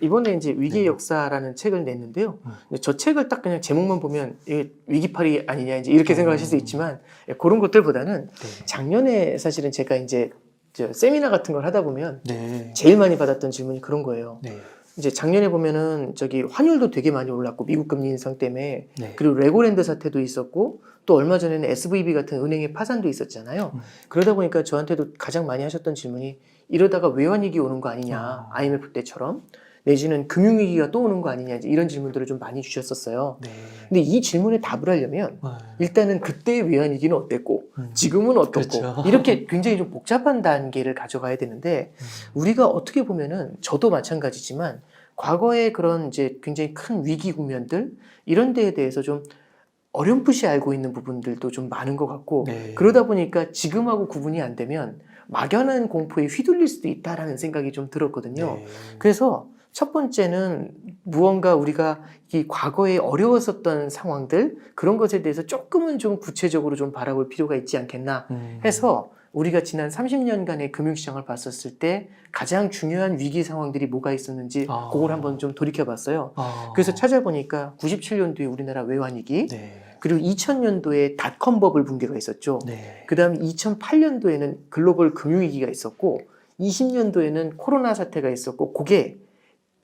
이번에 이제 위기의 네. 역사라는 책을 냈는데요. 근데 저 책을 딱 그냥 제목만 보면 이게 위기팔이 아니냐 이제 이렇게 생각하실 수 있지만 그런 것들보다는 네. 작년에 사실은 제가 이제 저 세미나 같은 걸 하다 보면 네. 제일 많이 받았던 질문이 그런 거예요. 네. 이제 작년에 보면은 저기 환율도 되게 많이 올랐고 미국 금리 인상 때문에 네. 그리고 레고랜드 사태도 있었고 또 얼마 전에는 SVB 같은 은행의 파산도 있었잖아요. 그러다 보니까 저한테도 가장 많이 하셨던 질문이 이러다가 외환위기 오는 거 아니냐, IMF 때처럼 내지는 금융위기가 또 오는 거 아니냐 이제 이런 질문들을 좀 많이 주셨었어요. 네. 근데 이 질문에 답을 하려면 네. 일단은 그때의 외환위기는 어땠고 지금은 어떻고 그렇죠. 이렇게 굉장히 좀 복잡한 단계를 가져가야 되는데 우리가 어떻게 보면은 저도 마찬가지지만 과거의 그런 이제 굉장히 큰 위기 국면들 이런 데에 대해서 좀 어렴풋이 알고 있는 부분들도 좀 많은 것 같고 네. 그러다 보니까 지금하고 구분이 안 되면 막연한 공포에 휘둘릴 수도 있다라는 생각이 좀 들었거든요. 네. 그래서 첫 번째는 무언가 우리가 이 과거에 어려웠었던 상황들 그런 것에 대해서 조금은 좀 구체적으로 좀 바라볼 필요가 있지 않겠나 해서 우리가 지난 30년간의 금융시장을 봤었을 때 가장 중요한 위기 상황들이 뭐가 있었는지 그걸 한번 좀 돌이켜봤어요. 그래서 찾아보니까 97년도에 우리나라 외환위기 네. 그리고 2000년도에 닷컴 버블 붕괴가 있었죠. 네. 그 다음에 2008년도에는 글로벌 금융위기가 있었고 20년도에는 코로나 사태가 있었고 그게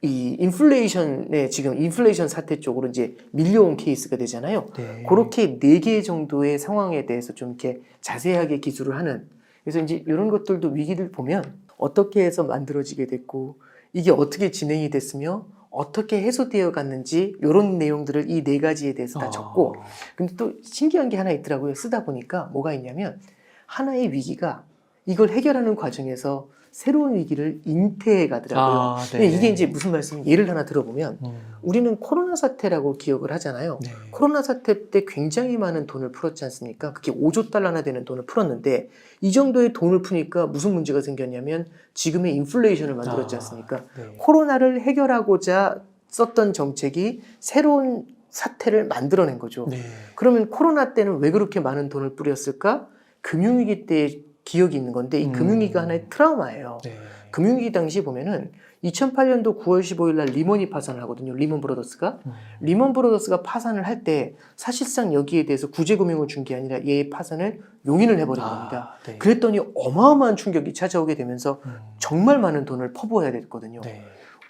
이 인플레이션의 지금 인플레이션 사태 쪽으로 이제 밀려온 케이스가 되잖아요. 네. 그렇게 4개 정도의 상황에 대해서 좀 이렇게 자세하게 기술을 하는 그래서 이제 이런 것들도 위기를 보면 어떻게 해서 만들어지게 됐고 이게 어떻게 진행이 됐으며 어떻게 해소되어 갔는지 이런 내용들을 이 4가지에 대해서 다 적고 근데 또 신기한 게 하나 있더라고요. 쓰다 보니까 뭐가 있냐면 하나의 위기가 이걸 해결하는 과정에서 새로운 위기를 잉태해 가더라고요. 네. 이게 이제 무슨 말씀인지 예를 하나 들어보면 우리는 코로나 사태라고 기억을 하잖아요. 네. 코로나 사태 때 굉장히 많은 돈을 풀었지 않습니까? 그게 5조 달러나 되는 돈을 풀었는데 이 정도의 돈을 푸니까 무슨 문제가 생겼냐면 지금의 인플레이션을 만들었지 않습니까? 네. 코로나를 해결하고자 썼던 정책이 새로운 사태를 만들어낸 거죠. 네. 그러면 코로나 때는 왜 그렇게 많은 돈을 뿌렸을까? 금융위기 때 기억이 있는 건데 이 금융위기가 하나의 트라우마예요. 네. 금융위기 당시 보면은 2008년도 9월 15일 날 리먼이 파산을 하거든요. 리먼 브로더스가. 리먼 브로더스가 파산을 할 때 사실상 여기에 대해서 구제금융을 준 게 아니라 얘의 파산을 용인을 해버린 겁니다. 네. 그랬더니 어마어마한 충격이 찾아오게 되면서 정말 많은 돈을 퍼부어야 됐거든요. 네.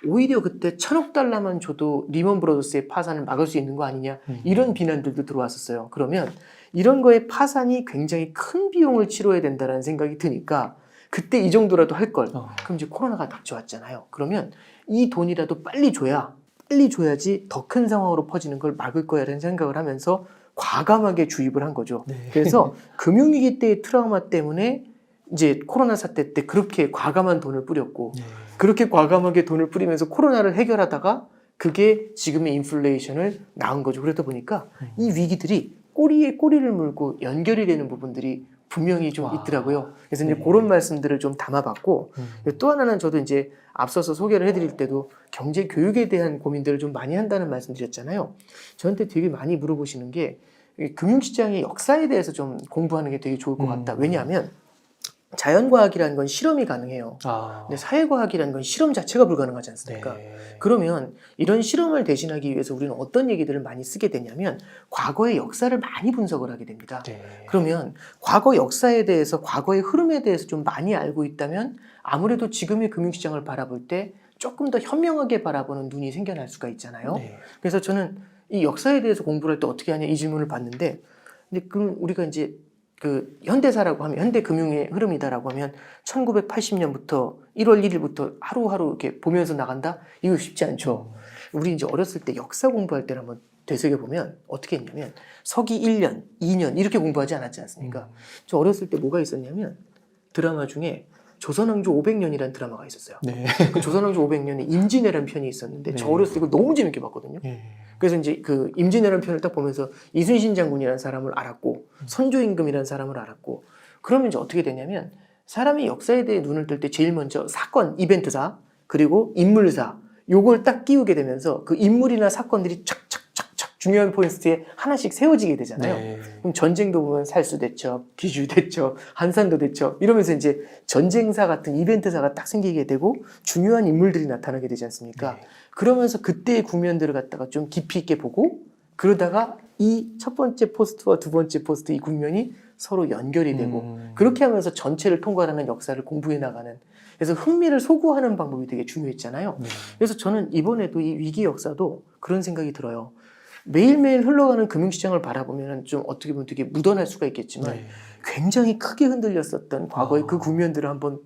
오히려 그때 1000억 달러만 줘도 리먼 브로더스의 파산을 막을 수 있는 거 아니냐 이런 비난들도 들어왔었어요. 그러면 이런 거에 파산이 굉장히 큰 비용을 치러야 된다는 생각이 드니까 그때 이 정도라도 할 걸. 그럼 이제 코로나가 닥쳐왔잖아요. 그러면 이 돈이라도 빨리 줘야지 더 큰 상황으로 퍼지는 걸 막을 거야라는 생각을 하면서 과감하게 주입을 한 거죠. 네. 그래서 금융위기 때의 트라우마 때문에 이제 코로나 사태 때 그렇게 과감한 돈을 뿌렸고 네. 그렇게 과감하게 돈을 뿌리면서 코로나를 해결하다가 그게 지금의 인플레이션을 낳은 거죠. 그러다 보니까 이 위기들이 꼬리에 꼬리를 물고 연결이 되는 부분들이 분명히 좀 있더라고요. 그래서 이제 네. 그런 말씀들을 좀 담아봤고 또 하나는 저도 이제 앞서서 소개를 해드릴 때도 경제 교육에 대한 고민들을 좀 많이 한다는 말씀드렸잖아요. 저한테 되게 많이 물어보시는 게 금융시장의 역사에 대해서 좀 공부하는 게 되게 좋을 것 같다. 왜냐하면 자연과학이라는 건 실험이 가능해요. 근데 사회과학이라는 건 실험 자체가 불가능하지 않습니까? 네. 그러면 이런 실험을 대신하기 위해서 우리는 어떤 얘기들을 많이 쓰게 되냐면 과거의 역사를 많이 분석을 하게 됩니다. 네. 그러면 과거 역사에 대해서 과거의 흐름에 대해서 좀 많이 알고 있다면 아무래도 지금의 금융시장을 바라볼 때 조금 더 현명하게 바라보는 눈이 생겨날 수가 있잖아요. 네. 그래서 저는 이 역사에 대해서 공부를 할 때 어떻게 하냐 이 질문을 받는데 근데 그럼 우리가 이제 그 현대사라고 하면 현대 금융의 흐름이다라고 하면 1980년부터 1월 1일부터 하루하루 이렇게 보면서 나간다? 이거 쉽지 않죠. 우리 이제 어렸을 때 역사 공부할 때를 한번 되새겨 보면 어떻게 했냐면 서기 1년, 2년 이렇게 공부하지 않았지 않습니까? 저 어렸을 때 뭐가 있었냐면 드라마 중에 조선왕조 500년이라는 드라마가 있었어요. 네. 그 조선왕조 500년에 임진왜란 편이 있었는데 저 네. 어렸을 때 이거 너무 재밌게 봤거든요. 네. 그래서 이제 그 임진왜란 편을 딱 보면서 이순신 장군이라는 사람을 알았고 선조임금이라는 사람을 알았고 그러면 이제 어떻게 되냐면 사람이 역사에 대해 눈을 뜰 때 제일 먼저 사건, 이벤트사 그리고 인물사 요걸 딱 끼우게 되면서 그 인물이나 사건들이 착착착착 중요한 포인트에 하나씩 세워지게 되잖아요. 네. 그럼 전쟁도 보면 살수대첩, 기주대첩, 한산도대첩 이러면서 이제 전쟁사 같은 이벤트사가 딱 생기게 되고 중요한 인물들이 나타나게 되지 않습니까? 네. 그러면서 그때의 국면들을 갖다가 좀 깊이 있게 보고 그러다가 이 첫 번째 포스트와 두 번째 포스트 이 국면이 서로 연결이 되고 그렇게 하면서 전체를 통과하는 역사를 공부해 나가는 그래서 흥미를 소구하는 방법이 되게 중요했잖아요. 네. 그래서 저는 이번에도 이 위기 역사도 그런 생각이 들어요. 매일매일 흘러가는 금융시장을 바라보면 좀 어떻게 보면 되게 묻어날 수가 있겠지만 네. 굉장히 크게 흔들렸었던 과거의 그 국면들을 한번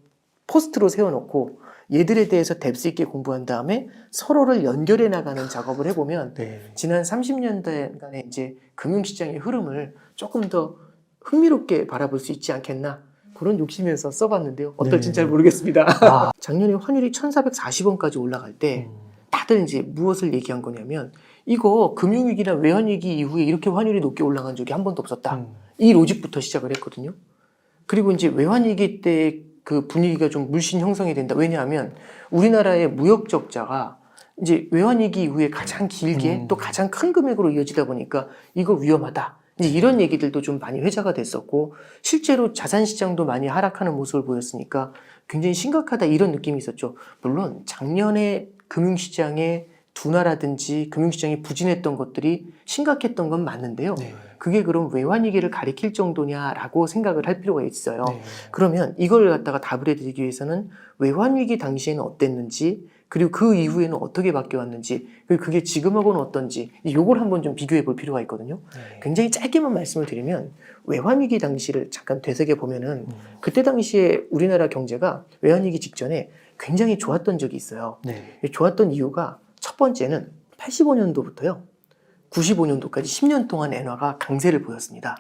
포스트로 세워놓고 얘들에 대해서 뎁스 있게 공부한 다음에 서로를 연결해 나가는 작업을 해보면 네. 지난 30년대간의 이제 금융시장의 흐름을 조금 더 흥미롭게 바라볼 수 있지 않겠나 그런 욕심에서 써봤는데요. 어떨지 네. 잘 모르겠습니다. 아. 작년에 환율이 1,440원까지 올라갈 때 다들 이제 무엇을 얘기한 거냐면 이거 금융위기나 외환위기 이후에 이렇게 환율이 높게 올라간 적이 한 번도 없었다. 이 로직부터 시작을 했거든요. 그리고 이제 외환위기 때 그 분위기가 좀 물씬 형성이 된다. 왜냐하면 우리나라의 무역 적자가 이제 외환위기 이후에 가장 길게 또 가장 큰 금액으로 이어지다 보니까 이거 위험하다. 이제 이런 얘기들도 좀 많이 회자가 됐었고 실제로 자산시장도 많이 하락하는 모습을 보였으니까 굉장히 심각하다 이런 느낌이 있었죠. 물론 작년에 금융시장의 둔화라든지 금융시장이 부진했던 것들이 심각했던 건 맞는데요. 네. 그게 그럼 외환위기를 가리킬 정도냐라고 생각을 할 필요가 있어요. 네. 그러면 이걸 갖다가 답을 해드리기 위해서는 외환위기 당시에는 어땠는지 그리고 그 이후에는 어떻게 바뀌어왔는지 그리고 그게 지금하고는 어떤지 이걸 한번 좀 비교해 볼 필요가 있거든요. 네. 굉장히 짧게만 말씀을 드리면 외환위기 당시를 잠깐 되새겨 보면은 그때 당시에 우리나라 경제가 외환위기 직전에 굉장히 좋았던 적이 있어요. 네. 좋았던 이유가 첫 번째는 85년도부터요 95년도까지 10년 동안 엔화가 강세를 보였습니다.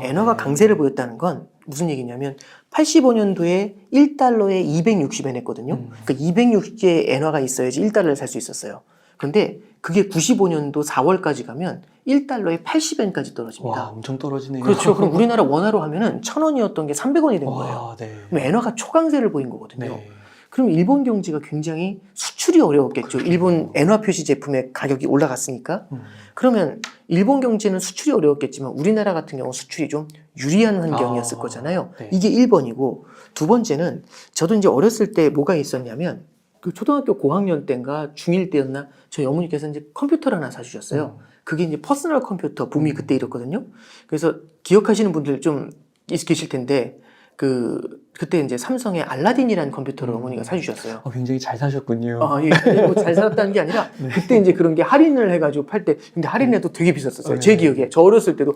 엔화가 네. 강세를 보였다는 건 무슨 얘기냐면 85년도에 1달러에 260엔 했거든요. 그러니까 260개의 엔화가 있어야지 1달러를 살 수 있었어요. 그런데 그게 95년도 4월까지 가면 1달러에 80엔까지 떨어집니다. 와, 엄청 떨어지네요. 그렇죠. 그럼 우리나라 원화로 하면은 1,000원이었던 게 300원이 된 거예요. 와, 네. 그럼 엔화가 초강세를 보인 거거든요. 네. 그럼 일본 경제가 굉장히 수출이 어려웠겠죠. 그렇죠. 일본 엔화 표시 제품의 가격이 올라갔으니까. 그러면 일본 경제는 수출이 어려웠겠지만 우리나라 같은 경우 수출이 좀 유리한 환경이었을 거잖아요. 네. 이게 1번이고 두 번째는 저도 이제 어렸을 때 뭐가 있었냐면 그 초등학교 고학년 때인가 중1 때였나 저희 어머니께서 이제 컴퓨터를 하나 사주셨어요. 그게 이제 퍼스널 컴퓨터 붐이 그때 이랬거든요. 그래서 기억하시는 분들 좀 계실 텐데 그때 이제 삼성의 알라딘이라는 컴퓨터를 어머니가 사주셨어요. 굉장히 잘 사셨군요. 예. 뭐잘 살았다는 게 아니라 네. 그때 이제 그런 게 할인을 해가지고 팔 때 근데 할인해도 되게 비쌌었어요. 네. 제 기억에 저 어렸을 때도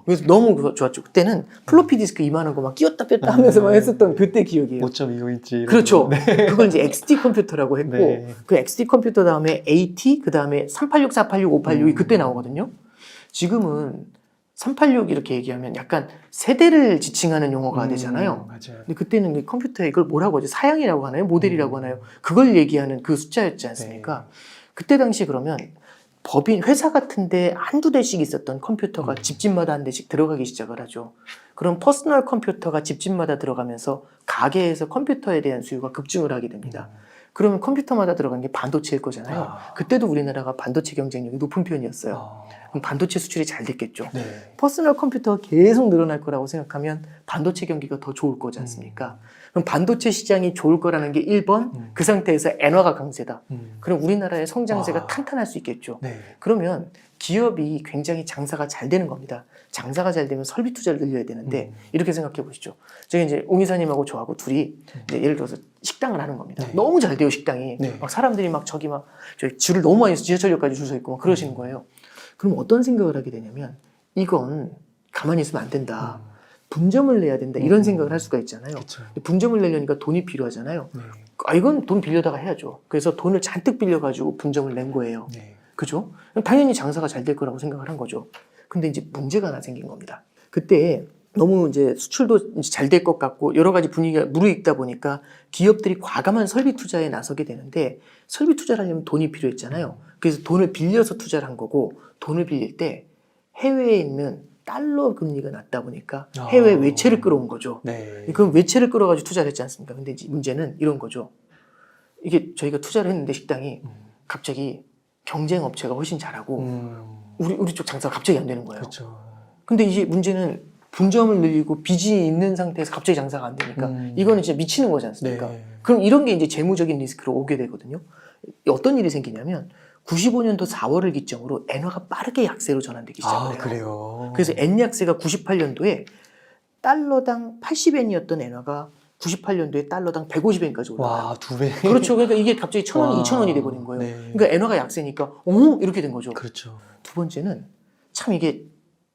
그래서 너무 좋았죠. 그때는 플로피 디스크 이만한 거 막 끼웠다 뺐다 하면서 막 했었던 그때 기억이에요. 5.25인치. 그렇죠. 네. 그걸 이제 XT 컴퓨터라고 했고 네. 그 XT 컴퓨터 다음에 AT 그 다음에 386, 486, 586이 그때 나오거든요. 지금은 386 이렇게 얘기하면 약간 세대를 지칭하는 용어가 되잖아요. 맞아요. 근데 그때는 이 컴퓨터에 이걸 뭐라고 하죠? 사양이라고 하나요? 모델이라고 하나요? 그걸 얘기하는 그 숫자였지 않습니까? 그때 당시 그러면 법인 회사 같은데 한두 대씩 있었던 컴퓨터가 집집마다 한 대씩 들어가기 시작을 하죠. 그럼 퍼스널 컴퓨터가 집집마다 들어가면서 가게에서 컴퓨터에 대한 수요가 급증을 하게 됩니다. 그러면 컴퓨터마다 들어간 게 반도체일 거잖아요. 그때도 우리나라가 반도체 경쟁력이 높은 편이었어요. 그럼 반도체 수출이 잘 됐겠죠. 네. 퍼스널 컴퓨터가 계속 늘어날 거라고 생각하면 반도체 경기가 더 좋을 거지 않습니까? 그럼 반도체 시장이 좋을 거라는 게 1번, 그 상태에서 엔화가 강세다. 그럼 우리나라의 성장세가 탄탄할 수 있겠죠. 네. 그러면 기업이 굉장히 장사가 잘 되는 겁니다. 장사가 잘 되면 설비 투자를 늘려야 되는데 이렇게 생각해 보시죠. 제가 이제 옹 이사님하고 저하고 둘이 이제 예를 들어서 식당을 하는 겁니다. 네. 너무 잘 돼요 식당이. 네. 막 사람들이 막 저기 막 저기 줄을 너무 많이 해서 지하철역까지 줄 서 있고 막 그러시는 거예요. 그럼 어떤 생각을 하게 되냐면 이건 가만히 있으면 안 된다. 분점을 내야 된다. 이런 생각을 할 수가 있잖아요. 그쵸. 분점을 내려니까 돈이 필요하잖아요. 네. 이건 돈 빌려다가 해야죠. 그래서 돈을 잔뜩 빌려가지고 분점을 낸 거예요. 네. 그죠? 당연히 장사가 잘 될 거라고 생각을 한 거죠. 근데 이제 문제가 하나 생긴 겁니다. 그때 너무 이제 수출도 잘 될 것 같고 여러 가지 분위기가 무르익다 보니까 기업들이 과감한 설비 투자에 나서게 되는데 설비 투자를 하려면 돈이 필요했잖아요. 그래서 돈을 빌려서 투자를 한 거고 돈을 빌릴 때 해외에 있는 달러 금리가 낮다 보니까 해외 외채를 끌어온 거죠. 네. 그럼 외채를 끌어가지고 투자를 했지 않습니까? 근데 이제 문제는 이런 거죠. 이게 저희가 투자를 했는데 식당이 갑자기 경쟁 업체가 훨씬 잘하고 음. 우리 쪽 장사가 갑자기 안 되는 거예요. 그렇죠. 근데 이제 문제는 분점을 늘리고 빚이 있는 상태에서 갑자기 장사가 안 되니까 이거는 진짜 미치는 거지 않습니까? 네. 그럼 이런 게 이제 재무적인 리스크로 오게 되거든요. 어떤 일이 생기냐면 95년도 4월을 기점으로 엔화가 빠르게 약세로 전환되기 시작을 해요. 그래요. 그래서 엔 약세가 98년도에 달러당 80엔이었던 엔화가 98년도에 달러당 150엔까지 올라가요. 와, 2배. 그렇죠. 그러니까 이게 갑자기 1,000원이 와. 2,000원이 돼버린 거예요. 네. 그러니까 엔화가 약세니까 어? 이렇게 된 거죠. 그렇죠. 두 번째는 참 이게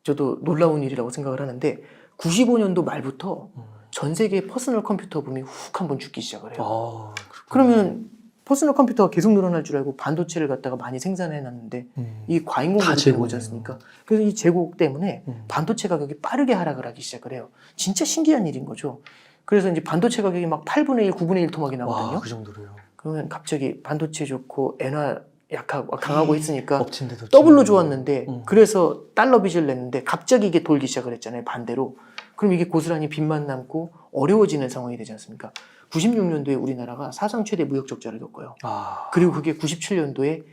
저도 놀라운 일이라고 생각을 하는데 95년도 말부터 전 세계 퍼스널 컴퓨터 붐이 훅 한번 죽기 시작을 해요. 그러면 퍼스널 컴퓨터가 계속 늘어날 줄 알고 반도체를 갖다가 많이 생산해 놨는데 이게 과잉 다 공급이 되는 거지 재고네요. 않습니까? 그래서 이 재고 때문에 반도체 가격이 빠르게 하락을 하기 시작을 해요. 진짜 신기한 일인 거죠. 그래서 이제 반도체 가격이 막 8분의 1, 9분의 1 토막이 나거든요. 와, 그 정도로요. 그러면 갑자기 반도체 좋고 엔화 약하고 강하고 했으니까 엎친데도 더블로 좋았는데 그래서 달러 빚을 냈는데 갑자기 이게 돌기 시작을 했잖아요. 반대로. 그럼 이게 고스란히 빚만 남고 어려워지는 상황이 되지 않습니까? 96년도에 우리나라가 사상 최대 무역 적자를 겪어요. 그리고 그게 97년도에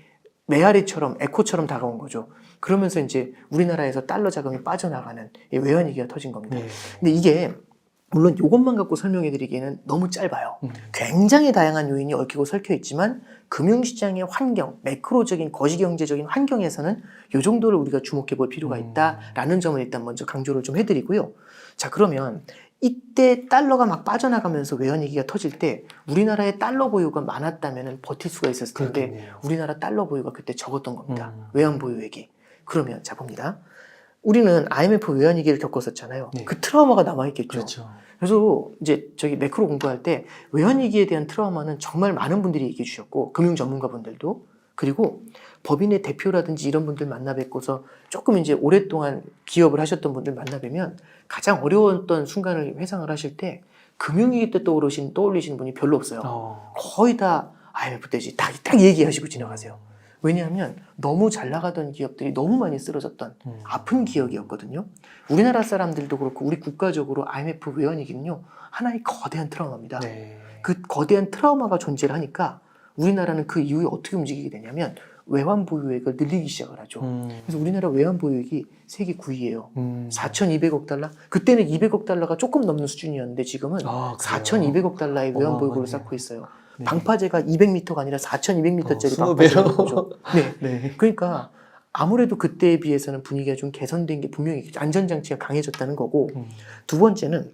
메아리처럼 에코처럼 다가온 거죠. 그러면서 이제 우리나라에서 달러 자금이 빠져나가는 이 외환위기가 터진 겁니다. 네. 근데 이게 물론 이것만 갖고 설명해 드리기에는 너무 짧아요. 굉장히 다양한 요인이 얽히고 설켜 있지만 금융시장의 환경, 매크로적인 거시경제적인 환경에서는 이 정도를 우리가 주목해 볼 필요가 있다라는 점을 일단 먼저 강조를 좀 해드리고요. 자, 그러면 이때 달러가 막 빠져나가면서 외환위기가 터질 때 우리나라의 달러 보유가 많았다면 버틸 수가 있었을 텐데 그렇겠네요. 우리나라 달러 보유가 그때 적었던 겁니다. 외환 보유액이. 그러면 자 봅니다. 우리는 IMF 외환위기를 겪었었잖아요. 네. 그 트라우마가 남아있겠죠. 그렇죠. 그래서 이제 저기 매크로 공부할 때 외환위기에 대한 트라우마는 정말 많은 분들이 얘기해 주셨고 금융 전문가분들도 그리고 법인의 대표라든지 이런 분들 만나 뵙고서 조금 이제 오랫동안 기업을 하셨던 분들 만나 뵈면 가장 어려웠던 순간을 회상을 하실 때 금융위기 때 떠올리시는 분이 별로 없어요. 거의 다 IMF 때지 딱 얘기하시고 지나가세요. 왜냐하면 너무 잘 나가던 기업들이 너무 많이 쓰러졌던 아픈 기억이었거든요. 우리나라 사람들도 그렇고 우리 국가적으로 IMF 외환위기는요 하나의 거대한 트라우마입니다. 네. 그 거대한 트라우마가 존재를 하니까 우리나라는 그 이후에 어떻게 움직이게 되냐면 외환 보유액을 늘리기 시작을 하죠. 그래서 우리나라 외환 보유액이 세계 9위예요. 4,200억 달러. 그때는 200억 달러가 조금 넘는 수준이었는데 지금은 4,200억 달러의 외환 보유고를 쌓고 있어요. 네. 방파제가 200m가 아니라 4,200m짜리 20배로. 방파제가 있는 거죠. 네. 네. 그러니까 아무래도 그때에 비해서는 분위기가 좀 개선된 게 분명히 안전장치가 강해졌다는 거고 두 번째는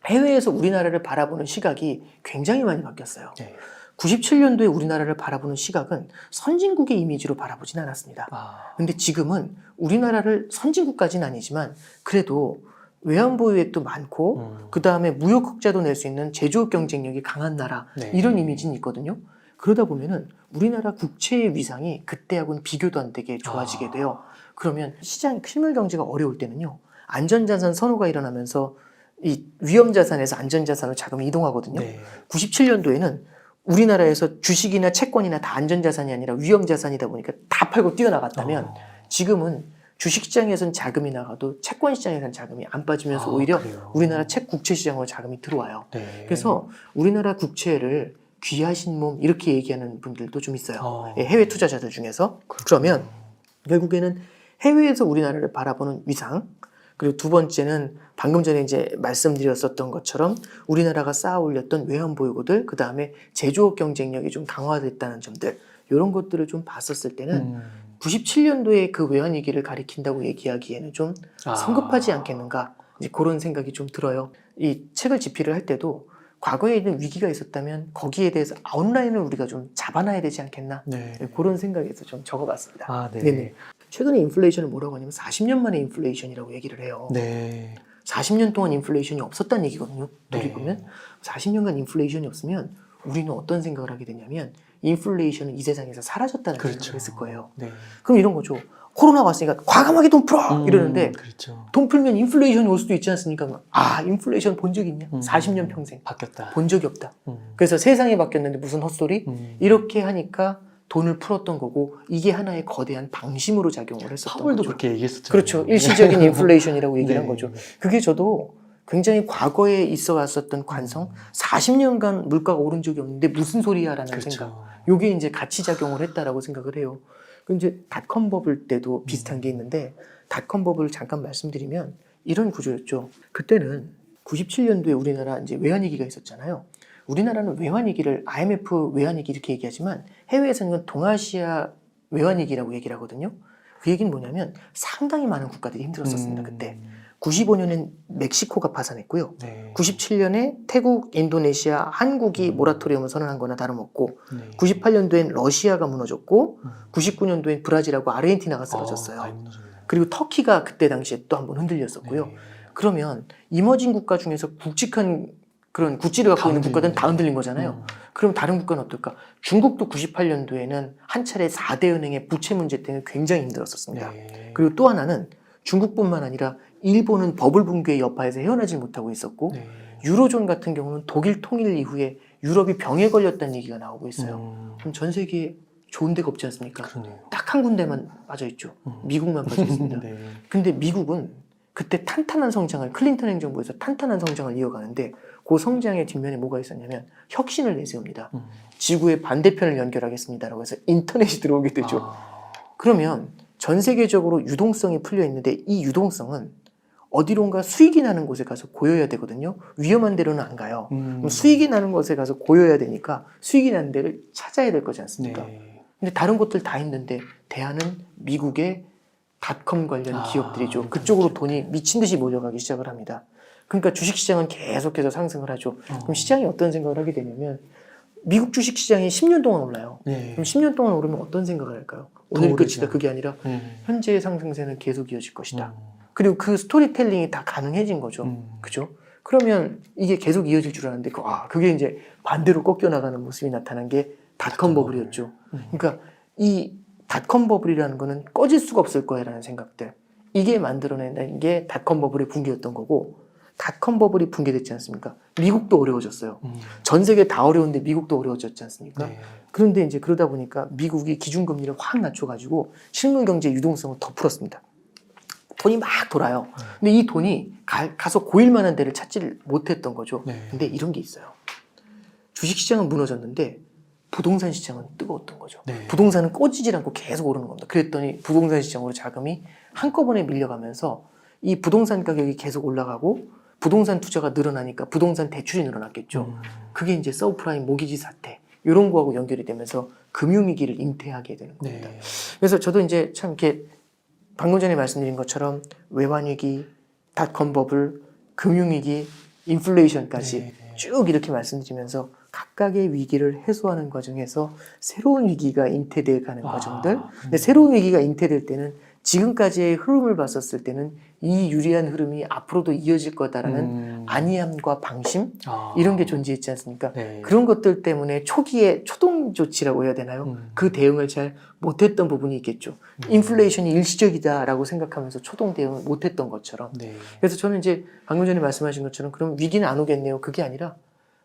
해외에서 우리나라를 바라보는 시각이 굉장히 많이 바뀌었어요. 네. 97년도에 우리나라를 바라보는 시각은 선진국의 이미지로 바라보진 않았습니다. 근데 지금은 우리나라를 선진국까지는 아니지만 그래도 외환 보유액도 많고 그 다음에 무역 흑자도 낼 수 있는 제조업 경쟁력이 강한 나라 네. 이런 이미지는 있거든요. 그러다 보면은 우리나라 국채의 위상이 그때하고는 비교도 안 되게 좋아지게 돼요. 그러면 시장 실물 경제가 어려울 때는요 안전자산 선호가 일어나면서 이 위험자산에서 안전자산으로 자금이 이동하거든요. 네. 97년도에는 우리나라에서 주식이나 채권이나 다 안전자산이 아니라 위험자산이다 보니까 다 팔고 뛰어나갔다면 지금은 주식시장에선 자금이 나가도 채권시장에선 자금이 안 빠지면서 오히려 그래요? 우리나라 국채시장으로 자금이 들어와요. 네. 그래서 우리나라 국채를 귀하신 몸 이렇게 얘기하는 분들도 좀 있어요. 예, 해외 투자자들 중에서. 그러면 결국에는 해외에서 우리나라를 바라보는 위상 그리고 두 번째는 방금 전에 이제 말씀드렸었던 것처럼 우리나라가 쌓아 올렸던 외환 보유고들 그 다음에 제조업 경쟁력이 좀 강화됐다는 점들 이런 것들을 좀 봤었을 때는 97년도에 그 외환위기를 가리킨다고 얘기하기에는 좀 성급하지 않겠는가 이제 그런 생각이 좀 들어요. 이 책을 집필을 할 때도 과거에 있는 위기가 있었다면 거기에 대해서 아웃라인을 우리가 좀 잡아놔야 되지 않겠나 네. 그런 생각에서 좀 적어봤습니다. 네. 네네. 최근에 인플레이션을 뭐라고 하냐면 40년 만에 인플레이션이라고 얘기를 해요. 네. 40년 동안 인플레이션이 없었다는 얘기거든요. 네. 돌이보면 40년간 인플레이션이 없으면 우리는 어떤 생각을 하게 되냐면 인플레이션은 이 세상에서 사라졌다는 생각을 했을 거예요. 네. 그럼 이런 거죠. 코로나 왔으니까 과감하게 돈 풀어! 이러는데 그렇죠. 돈 풀면 인플레이션이 올 수도 있지 않습니까? 아, 인플레이션 본 적 있냐? 40년 평생. 바뀌었다. 본 적이 없다. 그래서 세상이 바뀌었는데 무슨 헛소리? 이렇게 하니까 돈을 풀었던 거고 이게 하나의 거대한 방심으로 작용을 했었던 파월도 거죠. 그렇게 얘기했었죠. 그렇죠. 일시적인 인플레이션이라고 얘기를 네. 한 거죠. 그게 저도 굉장히 과거에 있어 왔었던 관성, 40년간 물가가 오른 적이 없는데 무슨 소리야라는 그렇죠. 생각. 요게 이제 같이 작용을 했다라고 생각을 해요. 그 이제 닷컴 버블 때도 비슷한 게 있는데 닷컴 버블을 잠깐 말씀드리면 이런 구조였죠. 그때는 97년도에 우리나라 이제 외환위기가 있었잖아요. 우리나라는 외환위기를 IMF 외환위기 이렇게 얘기하지만 해외에서는 동아시아 외환위기라고 얘기를 하거든요. 그 얘기는 뭐냐면 상당히 많은 국가들이 힘들었었습니다. 그때 95년엔 멕시코가 파산했고요. 네. 97년에 태국, 인도네시아, 한국이 모라토리엄을 선언한 거나 다름없고 네. 98년도엔 러시아가 무너졌고 99년도엔 브라질하고 아르헨티나가 쓰러졌어요. 많이 무너졌네요. 그리고 터키가 그때 당시에 또 한번 흔들렸었고요. 네. 그러면 이머징 국가 중에서 굵직한 그런 구찌를 갖고 다 있는 국가들은 흔들리네. 다 흔들린 거잖아요. 그럼 다른 국가는 어떨까? 중국도 98년도에는 한 차례 4대 은행의 부채 문제 때문에 굉장히 힘들었었습니다. 네. 그리고 또 하나는 중국뿐만 아니라 일본은 버블 붕괴의 여파에서 헤어나지 못하고 있었고 네. 유로존 같은 경우는 독일 통일 이후에 유럽이 병에 걸렸다는 얘기가 나오고 있어요. 그럼 전 세계에 좋은 데가 없지 않습니까? 그러네요. 딱 한 군데만 빠져 있죠. 미국만 빠져 있습니다. 네. 근데 미국은 그때 탄탄한 성장을 클린턴 행정부에서 탄탄한 성장을 이어가는데 그 성장의 뒷면에 뭐가 있었냐면 혁신을 내세웁니다. 지구의 반대편을 연결하겠습니다라고 해서 인터넷이 들어오게 되죠. 아. 그러면 전 세계적으로 유동성이 풀려 있는데 이 유동성은 어디론가 수익이 나는 곳에 가서 고여야 되거든요. 위험한 데로는 안 가요. 그럼 수익이 나는 곳에 가서 고여야 되니까 수익이 나는 데를 찾아야 될 거지 않습니까? 네. 근데 다른 곳들 다 있는데 대안은 미국의 닷컴 관련 기업들이죠. 그쪽으로 돈이 미친 듯이 몰려가기 시작을 합니다. 그러니까 주식시장은 계속해서 상승을 하죠. 그럼 시장이 어떤 생각을 하게 되냐면 미국 주식시장이 10년 동안 올라요. 네. 그럼 10년 동안 오르면 어떤 생각을 할까요? 오늘 오르죠. 끝이다 그게 아니라 네. 현재의 상승세는 계속 이어질 것이다. 그리고 그 스토리텔링이 다 가능해진 거죠. 그죠? 그러면 이게 계속 이어질 줄 알았는데 그게 이제 반대로 꺾여 나가는 모습이 나타난 게 닷컴 버블이었죠. 그러니까 이 닷컴 버블이라는 거는 꺼질 수가 없을 거야라는 생각들. 이게 만들어낸 게 닷컴 버블의 붕괴였던 거고 닷컴 버블이 붕괴됐지 않습니까? 미국도 어려워졌어요. 전 세계 다 어려운데 미국도 어려워졌지 않습니까? 네. 그런데 이제 그러다 보니까 미국이 기준금리를 확 낮춰가지고 실물 경제 유동성을 더 풀었습니다. 돈이 막 돌아요. 근데 이 돈이 가서 고일 만한 데를 찾지를 못했던 거죠. 네. 근데 이런 게 있어요. 주식시장은 무너졌는데 부동산 시장은 뜨거웠던 거죠. 네. 부동산은 꺼지질 않고 계속 오르는 겁니다. 그랬더니 부동산 시장으로 자금이 한꺼번에 밀려가면서 이 부동산 가격이 계속 올라가고 부동산 투자가 늘어나니까 부동산 대출이 늘어났겠죠. 그게 이제 서브프라임 모기지 사태 이런 거하고 연결이 되면서 금융위기를 잉태하게 되는 겁니다. 네. 그래서 저도 이제 참 이렇게 방금 전에 말씀드린 것처럼 외환위기, 닷컴 버블, 금융위기, 인플레이션까지 네. 쭉 이렇게 말씀드리면서 각각의 위기를 해소하는 과정에서 새로운 위기가 잉태되어 가는 과정들. 근데 새로운 위기가 잉태될 때는 지금까지의 흐름을 봤었을 때는 이 유리한 흐름이 앞으로도 이어질 거다라는 안이함과 방심 이런 게 존재했지 않습니까? 네. 그런 것들 때문에 초기에 초동 조치라고 해야 되나요? 그 대응을 잘 못했던 부분이 있겠죠. 인플레이션이 일시적이다라고 생각하면서 초동 대응을 못했던 것처럼. 네. 그래서 저는 이제 방금 전에 말씀하신 것처럼 그럼 위기는 안 오겠네요. 그게 아니라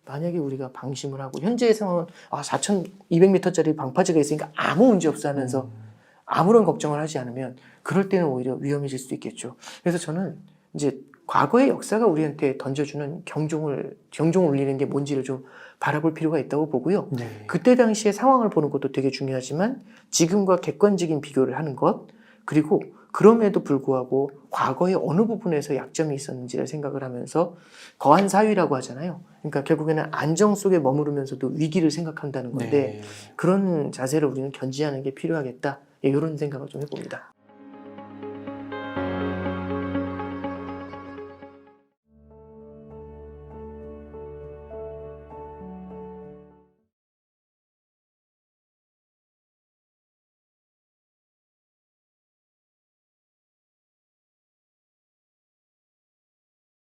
만약에 우리가 방심을 하고 현재의 상황은 4,200m짜리 방파제가 있으니까 아무 문제 없어 하면서 아무런 걱정을 하지 않으면 그럴 때는 오히려 위험해질 수도 있겠죠. 그래서 저는 이제 과거의 역사가 우리한테 던져주는 경종을 울리는 게 뭔지를 좀 바라볼 필요가 있다고 보고요. 네. 그때 당시의 상황을 보는 것도 되게 중요하지만 지금과 객관적인 비교를 하는 것 그리고 그럼에도 불구하고 과거에 어느 부분에서 약점이 있었는지를 생각을 하면서 거한 사유라고 하잖아요. 그러니까 결국에는 안정 속에 머무르면서도 위기를 생각한다는 건데 네. 그런 자세를 우리는 견지하는 게 필요하겠다. 이런 생각을 좀 해봅니다.